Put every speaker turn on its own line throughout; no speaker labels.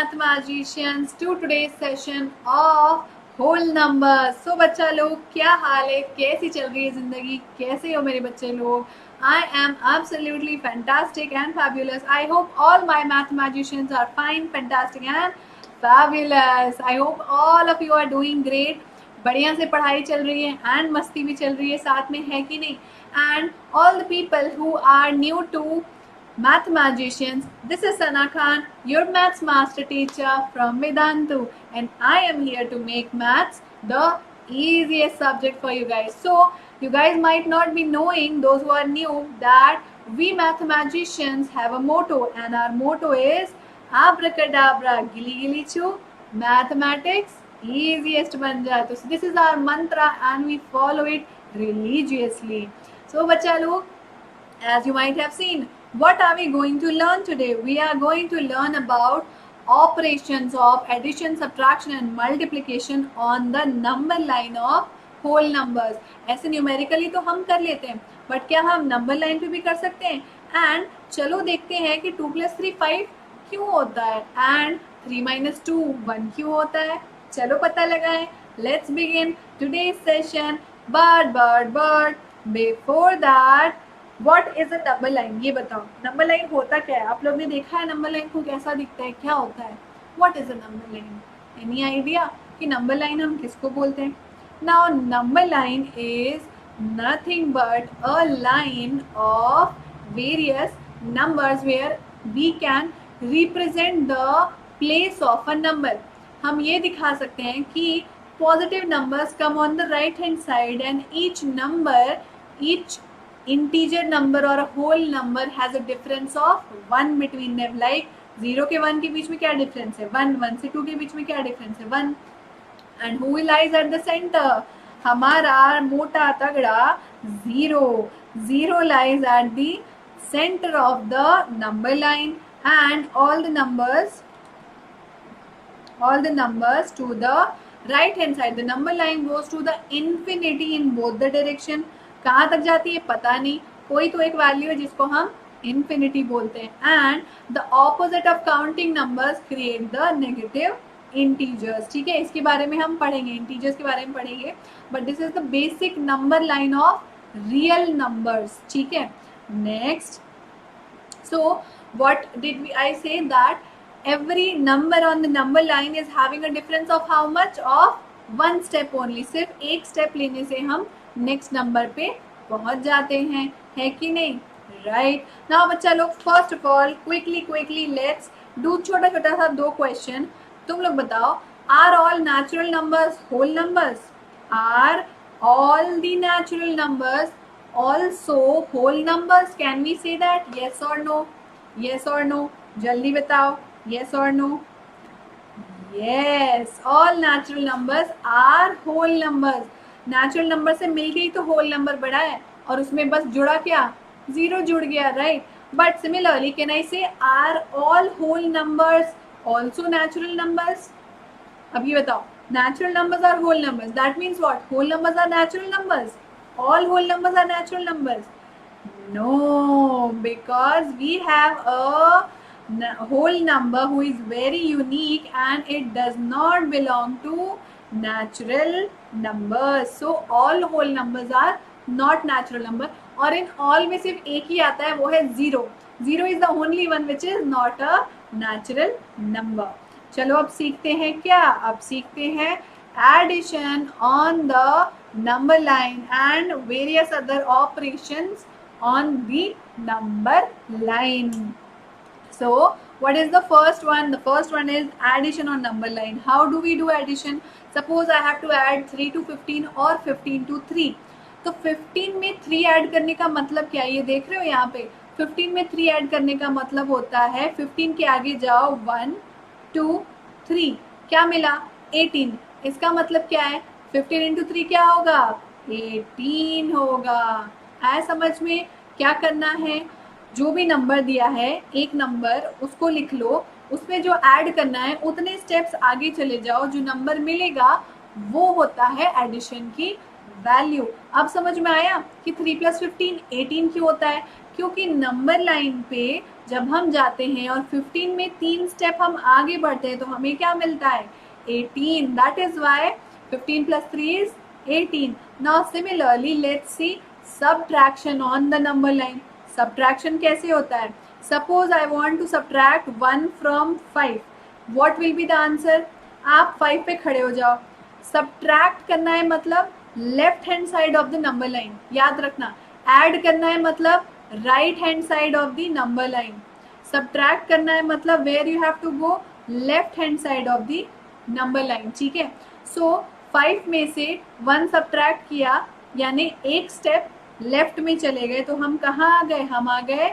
math magicians to today's session of whole numbers. So बच्चा लोग क्या हाल है, कैसी चल रही है जिंदगी, कैसे हो मेरे बच्चे लोग? I am absolutely fantastic and fabulous. I hope all my math magicians are fine, fantastic and fabulous. I hope all of you are doing great. बढ़िया से पढ़ाई चल रही है एंड मस्ती भी चल रही है साथ में, है कि नहीं? And all the people who are new to Math Magicians, this is Sana Khan, your maths master teacher from Vedantu, and I am here to make maths the easiest subject for you guys. So, you guys might not be knowing, those who are new, that we math magicians have a motto, and our motto is Abracadabra, Gili Gili Chu, mathematics easiest ban jaye. So, this is our mantra, and we follow it religiously. So, bacha log, as you might have seen, what are we going to learn today? We are going to learn about operations of addition, subtraction and multiplication on the number line of whole numbers. ऐसे numerically तो हम कर लेते हैं, but क्या हम number line पे भी कर सकते हैं? एंड चलो देखते हैं कि 2 + 3 5 क्यों होता है एंड 3 - 2 1 क्यों होता है. चलो पता लगाएं. Let's begin today's session. But before that, What is a number line? ये बताओ, नंबर लाइन होता क्या है? आप लोग ने देखा है नंबर लाइन को कैसा दिखता है, क्या होता है? What is a number line? Any idea कि नंबर लाइन हम किसको बोलते हैं? Now number line is nothing but a line of various numbers where we can represent the place of a number. हम ये दिखा सकते हैं कि positive numbers come on the right hand side and each integer number or a whole number has a difference of 1 between them. Like 0 के 1 के बीच में क्या difference है? 1. 1 से 2 के बीच में क्या difference है? 1. And who lies at the center? हमारा मोटा तगड़ा 0. 0 lies at the center of the number line, and all the numbers to the right hand side. The number line goes to the infinity in both the direction. कहाँ तक जाती है पता नहीं, कोई तो एक वैल्यू है जिसको हम इन्फिनिटी बोलते हैं. And the opposite of counting numbers create the negative integers. ठीक है, इसके बारे में हम पढ़ेंगे, इंटीजर्स के बारे में पढ़ेंगे, but this is the basic number line of real numbers. ठीक है, next. So what did I say? That every number on the number line is having a difference of how much? Of 1 step only. सिर्फ एक step लेने से हम next number पे पहुंच जाते हैं, है कि नहीं? राइट. नाउ बच्चा लोग, first of all quickly let's do छोटा सा 2 क्वेश्चन. तुम लोग बताओ, are all natural numbers whole numbers? Are all the natural numbers also whole numbers? Can we say that? Yes और नो? यस और नो? जल्दी बताओ, यस और no? Yes, all natural numbers are whole numbers. Natural number से मिल गई तो whole number बड़ा है, और उसमें बस जुड़ा क्या? 0 जुड़ गया, right? But similarly can I say are all whole numbers also natural numbers? अब ये बताओ, natural numbers are whole numbers, that means what? Whole numbers are natural numbers? All whole numbers are natural numbers? No, because we have a whole number who is very unique and it does not belong to natural numbers. So all whole numbers are not natural number. और इन all में सिर्फ एक ही आता है, वो है 0. 0 is the only one which is not a natural number. चलो अब सीखते हैं क्या? अब सीखते हैं addition on the number line and various other operations on the number line. So what is the first one? The first one is addition on number line. How do we do addition? Suppose I have to add 3 to 15 और 15 to 3. तो 15 में 3 add करने का मतलब क्या है? ये देख रहे हो यहाँ पे, 15 में 3 ऐड करने का मतलब होता है 15 के आगे जाओ 1 2 3, क्या मिला? 18. इसका मतलब क्या है? 15 इंटू 3 क्या होगा? 18 होगा. आया समझ में? क्या करना है? जो भी नंबर दिया है, एक नंबर उसको लिख लो, उसमें जो ऐड करना है उतने स्टेप्स आगे चले जाओ, जो नंबर मिलेगा वो होता है एडिशन की वैल्यू। अब समझ में आया कि 3 + 15 18 क्यों होता है, क्योंकि नंबर लाइन पे जब हम जाते हैं और 15 में 3 स्टेप हम आगे बढ़ते हैं तो हमें क्या मिलता है 18, that is why 15 + 3 is 18. Now similarly let's see subtraction on the number line. Subtraction कैसे होता है, suppose I want to subtract 1 from 5, what will be the answer? आप 5 पे खड़े हो जाओ, सब्ट्रैक्ट करना है मतलब left hand side of the number line, याद रखना, ऐड करना है मतलब right hand side of the number line, subtract करना है मतलब where you have to go left hand side of the number line, ठीक है। सो 5 में से 1 सब्ट्रैक्ट किया यानी एक स्टेप लेफ्ट में चले गए, तो हम कहाँ आ गए, हम आ गए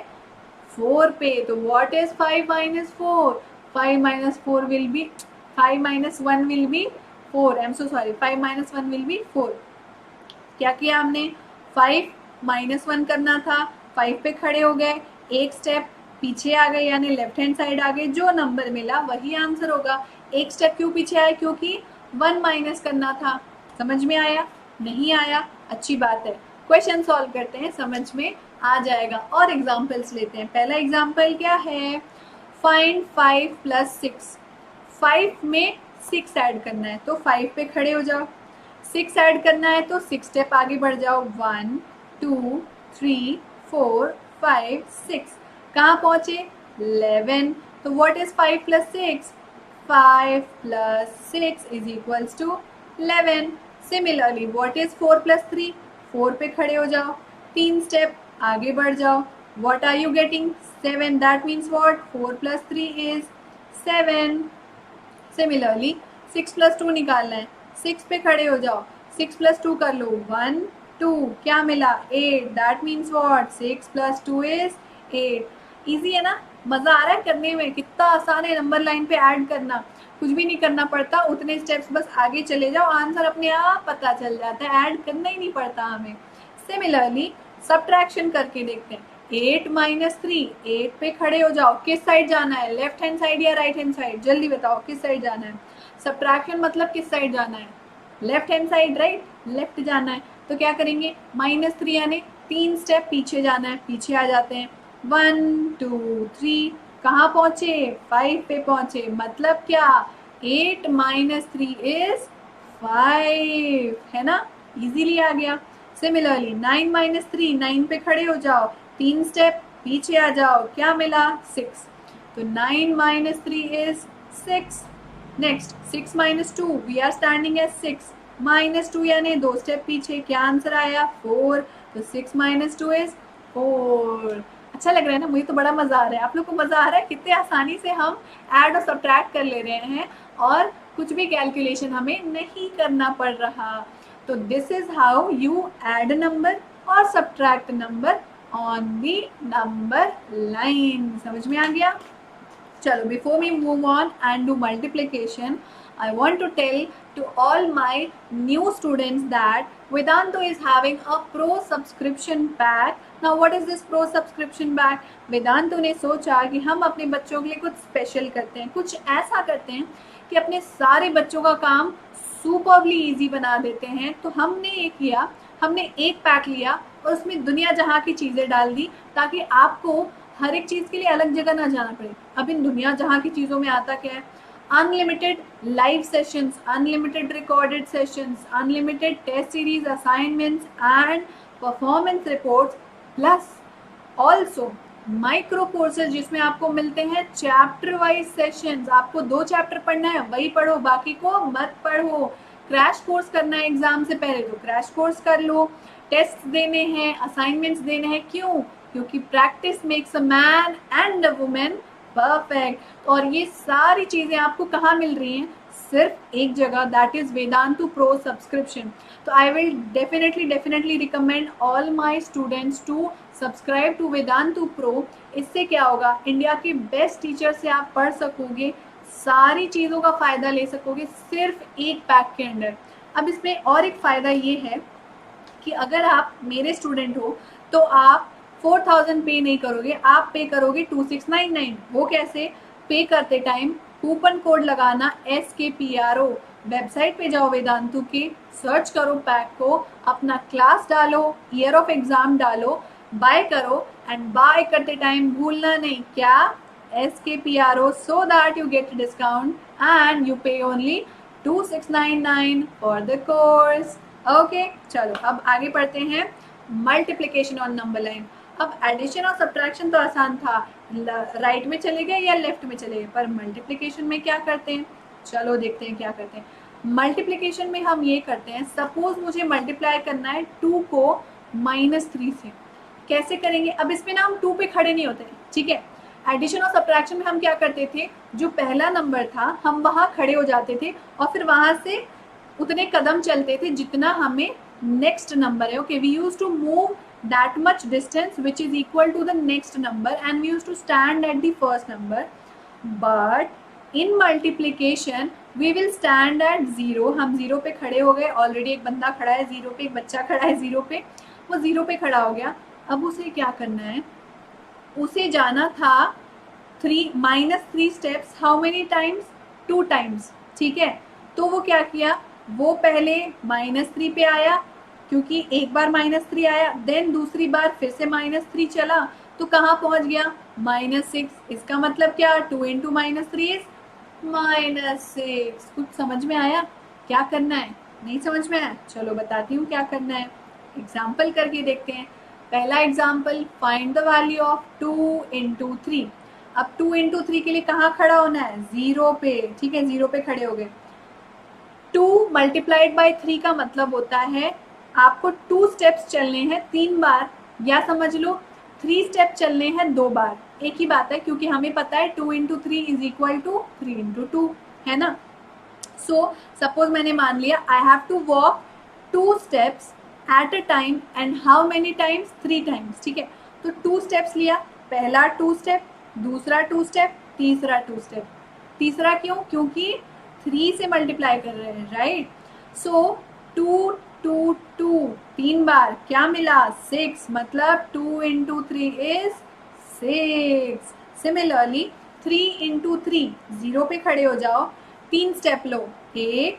4 पे। तो what is 5 - 4? 5 - 4 will be 5 - 1 will be 4, I am so sorry, 5 - 1 will be 4। क्या किया हमने, 5 - 1 करना था, 5 पे खड़े हो गए, एक स्टेप पीछे आ गए यानी लेफ्ट हैंड साइड आ गए, जो नंबर मिला वही आंसर होगा। एक स्टेप क्यों पीछे आए, क्योंकि 1 माइनस करना था। समझ में आया, नहीं आया, अच्छी बात है, क्वेश्चन सॉल्व करते हैं, समझ में आ जाएगा। और एग्जाम्पल्स लेते हैं। पहला एग्जाम्पल क्या है, फाइंड 5 + 6। 5 में 6 ऐड करना है तो 5 पे खड़े हो जाओ, 6 ऐड करना है तो 6 स्टेप आगे बढ़ जाओ, 1 2 3 4 5 6, कहाँ पहुंचे 11। तो what is 5 + 6? 5 + 6 is equals to 11। Similarly what is 4 + 3? 4 पे खड़े हो जाओ, 3 स्टेप आगे बढ़ जाओ, what are you getting 7, that means what 4 + 3 is 7। Similarly 6 + 2 निकालना है, 6 पे खड़े हो जाओ, 6 + 2 कर लो, 1 2, क्या मिला 8, that means what 6 + 2 is 8। Easy है ना, मजा आ रहा है करने में, कितना आसान है नंबर लाइन पे ऐड करना, कुछ भी नहीं करना पड़ता, उतने स्टेप्स बस आगे चले जाओ, आंसर अपने आप पता चल जाता है, ऐड करना ही नहीं पड़ता हमें। सिमिलरली सब्ट्रैक्शन करके देखते हैं, 8 - 3, 8 पे खड़े हो जाओ, किस साइड जाना है, लेफ्ट हैंड साइड या राइट हैंड साइड, जल्दी बताओ किस साइड जाना है। सब्ट्रैक्शन मतलब किस साइड जाना है, left hand side, right, left जाना है। तो क्या करेंगे, -3 यानी 3 स्टेप पीछे जाना है, पीछे आ जाते हैं, 1 2 3, कहाँ पहुंचे 5 पे पहुंचे, मतलब क्या 8 - 3 इज 5, है ना, इजीली आ गया। सिमिलरली 9 - 3, 9 पे खड़े हो जाओ, 3 स्टेप पीछे आ जाओ, क्या मिला 6। तो 9 - 3 is 6। Next 6 - 2, we are standing as 6, -2 यानी 2 स्टेप पीछे, क्या आंसर आया 4। तो 6 - 2 इज 4। अच्छा लग रहा है ना, मुझे तो बड़ा मजा आ रहा है, आप लोग को मजा आ रहा है, कितने आसानी से हम ऐड और सब्ट्रैक्ट कर ले रहे हैं और कुछ भी कैलकुलेशन हमें नहीं करना पड़ रहा। तो this is how you add number और subtract number on the number line. समझ में आ गया, चलो before we move on and do multiplication, I want to tell to all my new students that Vedantu is having a pro subscription pack. Now what is this pro subscription pack? Vedantu ने सोचा कि हम अपने बच्चों के लिए कुछ special करते हैं, कुछ ऐसा करते हैं कि अपने सारे बच्चों का काम सुपरली इजी बना देते हैं। तो हमने ये किया, हमने एक पैक लिया और उसमें दुनिया जहाँ की चीज़ें डाल दी, ताकि आपको हर एक चीज़ के लिए अलग जगह ना जाना पड़े। अब इन दुनिया जहाँ की चीज़ों में आता क्या है, unlimited live sessions, unlimited recorded sessions, unlimited test series, assignments and performance reports, plus also micro courses जिसमें आपको मिलते हैं चैप्टर वाइज सेशंस। आपको 2 चैप्टर पढ़ना है वही पढ़ो, बाकी को मत पढ़ो। क्रैश कोर्स करना है एग्जाम से पहले तो क्रैश कोर्स कर लो, टेस्ट देने हैं, असाइनमेंट्स देने हैं, क्यों, क्योंकि practice makes a man and a women perfect. और ये सारी चीजें आपको कहाँ मिल रही हैं, सिर्फ एक जगह, that is Vedantu pro subscription. तो I will definitely recommend all my students to subscribe to Vedantu pro. इससे क्या होगा, इंडिया के बेस्ट टीचर से आप पढ़ सकोगे, सारी चीज़ों का फ़ायदा ले सकोगे सिर्फ एक पैक के अंदर। अब इसमें और एक फ़ायदा ये है कि अगर आप मेरे स्टूडेंट हो तो आप 4000 पे नहीं करोगे, आप पे करोगे 2699। वो कैसे, पे करते टाइम कूपन कोड लगाना SKPRO, वेबसाइट पे जाओ वेदांतु के, सर्च करो पैक को, अपना क्लास डालो, ईयर ऑफ एग्जाम डालो, बाय करो, एंड बाय करते टाइम भूलना नहीं क्या, SKPRO, so that you get discount and you pay only 2699 for the course. Okay चलो अब आगे पढ़ते हैं मल्टीप्लिकेशन ऑन नंबर लाइन। अब एडिशन और सब्ट्रैक्शन तो आसान था, राइट में चले गए या लेफ्ट में चले गए, पर मल्टीप्लिकेशन में क्या करते हैं, चलो देखते हैं क्या करते हैं। मल्टीप्लिकेशन में हम ये करते हैं, सपोज मुझे मल्टीप्लाई करना है 2 को -3 से, कैसे करेंगे। अब इसमें ना हम 2 पे खड़े नहीं होते, ठीक है। एडिशन और सब्ट्रैक्शन में हम क्या करते थे, जो पहला नंबर था हम वहाँ खड़े हो जाते थे और फिर वहाँ से उतने कदम चलते थे जितना हमें नेक्स्ट नंबर है। Okay, we use to move that much distance which is equal to the next number and we used to stand at the first number, but in multiplication we will stand at 0। हम 0 पे खड़े हो गए, already एक बंदा खड़ा है 0 पे, एक बच्चा खड़ा है 0 पे, वो 0 पे खड़ा हो गया। अब उसे क्या करना है, उसे जाना था -3 steps, how many times, 2 times, ठीक है। तो वो क्या किया, वो पहले -3 पे आया, क्योंकि एक बार -3 आया, देन दूसरी बार फिर से -3 चला, तो कहाँ पहुंच गया, -6। इसका मतलब क्या, 2 × -3 इज -6। कुछ समझ में आया क्या करना है, नहीं समझ में आया, चलो बताती हूँ क्या करना है, एग्जाम्पल करके देखते हैं। पहला example, find the value of 2 × 3। अब 2 × 3 के लिए कहाँ खड़ा होना है, 0 पे, ठीक है, 0 पे खड़े हो गए। 2 × 3 का मतलब होता है आपको 2 स्टेप्स चलने हैं 3 बार, या समझ लो 3 स्टेप चलने हैं 2 बार, एक ही बात है, क्योंकि हमें पता है 2 × 3 इज इक्वल टू 3 × 2, है ना। सो सपोज मैंने मान लिया I have to walk 2 steps at a time, and how many times, 3 times, ठीक है। तो 2 स्टेप्स लिया, पहला 2 स्टेप, दूसरा 2 स्टेप, तीसरा 2 स्टेप। तीसरा क्यों, क्योंकि 3 से मल्टीप्लाई कर रहे हैं, राइट। सो 2 2 2 3 बार, क्या मिला, 6, मतलब 2 × 3 इज 6। सिमिलरली 3 × 3, 0 पे खड़े हो जाओ, 3 स्टेप लो, 1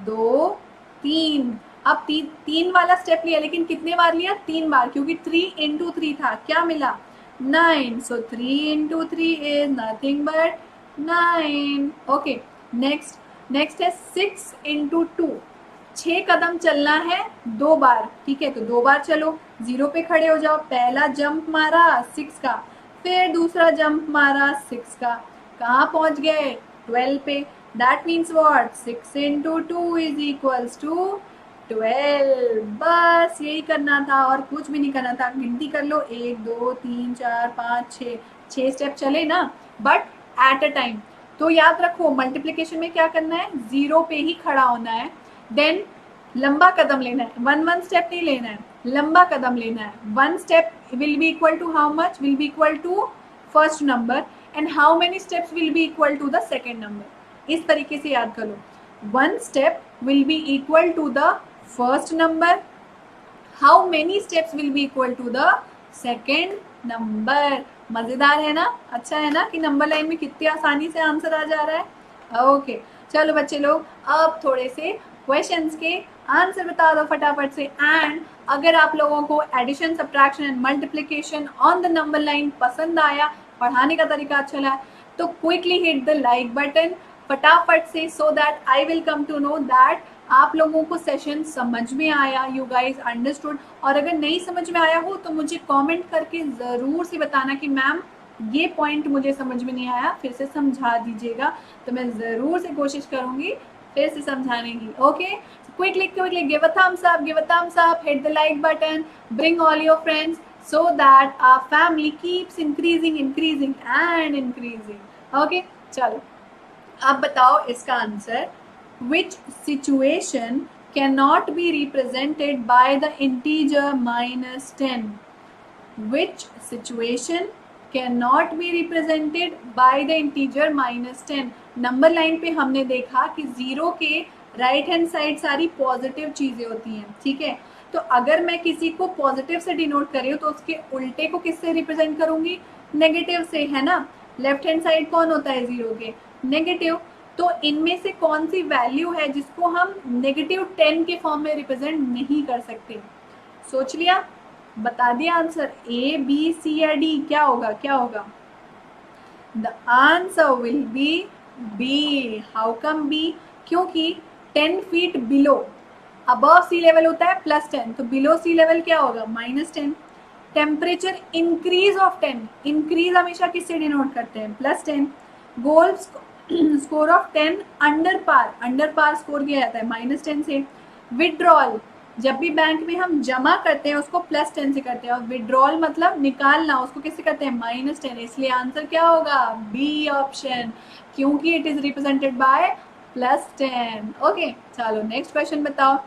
2 3। अब 3 वाला स्टेप लिया, लेकिन कितने बार लिया, 3 बार, क्योंकि 3 × 3 था, क्या मिला, 9। सो 3 × 3 is nothing but 9। Okay, next है 6 × 2। 6 कदम चलना है 2 बार, ठीक है, तो 2 बार चलो, 0 पे खड़े हो जाओ, पहला जंप मारा 6 का, फिर दूसरा जंप मारा 6 का, कहाँ पहुंच गए, 12 पे। That means what, 6 × 2 is equals to 12। बस यही करना था और कुछ भी नहीं करना था। गिनती कर लो, 1 2 3 4 5 6 स्टेप चले ना, बट एट अ टाइम। तो याद रखो मल्टीप्लिकेशन में क्या करना है, 0 पे ही खड़ा होना है, देन लंबा कदम लेना है, 1 स्टेप नहीं लेना है, लंबा कदम लेना है। 1 step will be equal to how much, will be equal to first number, and how many steps will be equal to the second number. इस तरीके से याद कर लो, 1 step will be equal to the first number, how many steps will be equal to the second number. मजेदार है ना, अच्छा है ना कि नंबर लाइन में कितनी आसानी से आंसर आ जा रहा है। ओके चलो बच्चे लोग, अब थोड़े से क्वेश्चंस के आंसर बता दो फटाफट से। एंड अगर आप लोगों को addition, subtraction and multiplication on the number line पसंद आया, पढ़ाने का तरीका अच्छा लगा, तो quickly hit the like button फटाफट से, so that I will come to know that आप लोगों को सेशन समझ में आया, यू गाइज अंडरस्टूड। और अगर नहीं समझ में आया हो तो मुझे कमेंट करके ज़रूर से बताना कि मैम ये पॉइंट मुझे समझ में नहीं आया, फिर से समझा दीजिएगा, तो मैं ज़रूर से कोशिश करूँगी फिर से समझाने की। Okay, quickly give a thumbs up, hit the like button, bring all your friends, so that our family keeps increasing and increasing. Okay, चलो अब बताओ इसका answer. Which situation cannot be represented by the integer -10? Which situation cannot be represented by the integer -10? Number line पे हमने देखा कि 0 के right hand side सारी पॉजिटिव चीजें होती हैं, ठीक है। तो अगर मैं किसी को पॉजिटिव से डिनोट कर रही हूँ तो उसके उल्टे को किससे रिप्रेजेंट करूंगी, नेगेटिव से, है ना। लेफ्ट हैंड साइड कौन होता है 0 के, नेगेटिव। तो इनमें से कौन सी वैल्यू है जिसको हम -10 के फॉर्म में रिप्रेजेंट नहीं कर सकते? सोच लिया, बता दिया आंसर, ए बी सी या डी, क्या होगा क्या होगा? The answer will be B. How come B? क्योंकि 10 feet below, above sea level होता है +10, तो बिलो सी लेवल क्या होगा? -10। टेम्परेचर इंक्रीज ऑफ 10, इंक्रीज हमेशा किससे डिनोट करते हैं? +10। Goal score of 10 under par, under par score किया जाता है -10 से। विड्रॉल, जब भी बैंक में हम जमा करते हैं उसको +10 से करते हैं, और विड्रॉल मतलब निकालना, उसको किससे करते हैं? -10। इसलिए आंसर क्या होगा? बी ऑप्शन, क्योंकि it is represented by +10। Okay, चलो नेक्स्ट क्वेश्चन बताओ।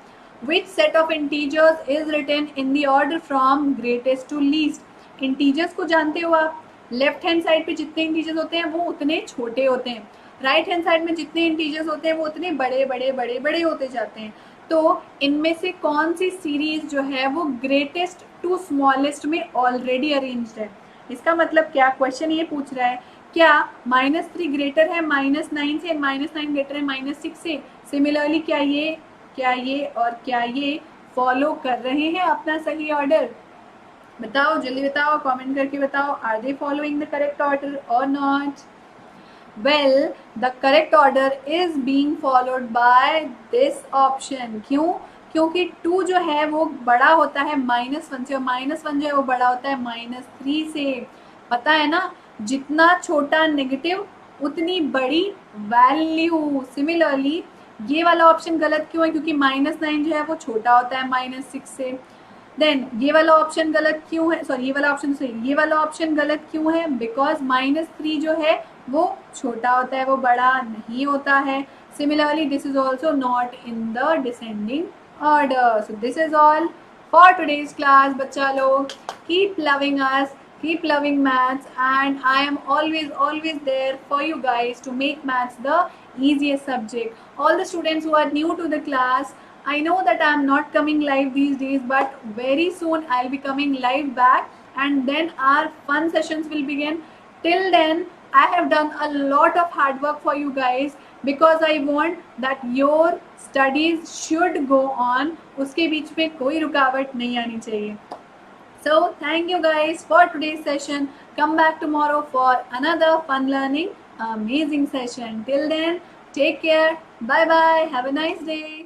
Which set of integers is written in the order from greatest to least? Integers को जानते हो आप, लेफ्ट हैंड साइड पे जितने इंटीजर्स होते हैं वो उतने छोटे होते हैं, राइट हैंड साइड में जितने इंटीजर्स होते हैं वो उतने बड़े बड़े बड़े बड़े होते जाते हैं। तो इनमें से कौन सी सीरीज जो है वो ग्रेटेस्ट टू स्मॉलेस्ट में ऑलरेडी अरेंज्ड है? इसका मतलब क्या, क्वेश्चन ये पूछ रहा है क्या -3 ग्रेटर है -9 से, -9 ग्रेटर है -6 से? सिमिलरली क्या ये और क्या ये फॉलो कर रहे हैं अपना सही ऑर्डर? बताओ, जल्दी बताओ, कमेंट करके बताओ, are they following the correct order और नॉट? Well, the correct order is being followed by this option. क्यों? क्योंकि 2 जो है वो बड़ा होता है -1 से, और -1 जो है वो बड़ा होता है -3 से। पता है ना, जितना छोटा नेगेटिव उतनी बड़ी वैल्यू। सिमिलरली ये वाला ऑप्शन गलत क्यों है? क्योंकि -9 जो है वो छोटा होता है -6 से। देन ये वाला ऑप्शन गलत क्यों है? सॉरी, ये वाला ऑप्शन सही, ये वाला ऑप्शन गलत क्यों है? बिकॉज -3 जो है वो छोटा होता है, वो बड़ा नहीं होता है। Similarly this is also not in the descending order. So this is all for today's class. बच्चा लोग, keep loving us, keep loving maths, and I am always there for you guys to make maths the easiest subject. All the students who are new to the class, I know that I am not coming live these days, but very soon I'll be coming live back, and then our fun sessions will begin. Till then, I have done a lot of hard work for you guys because I want that your studies should go on. उसके बीच में कोई रुकावट नहीं आनी चाहिए। So thank you guys for today's session. Come back tomorrow for another fun learning amazing session. Till then, take care. Bye bye. Have a nice day.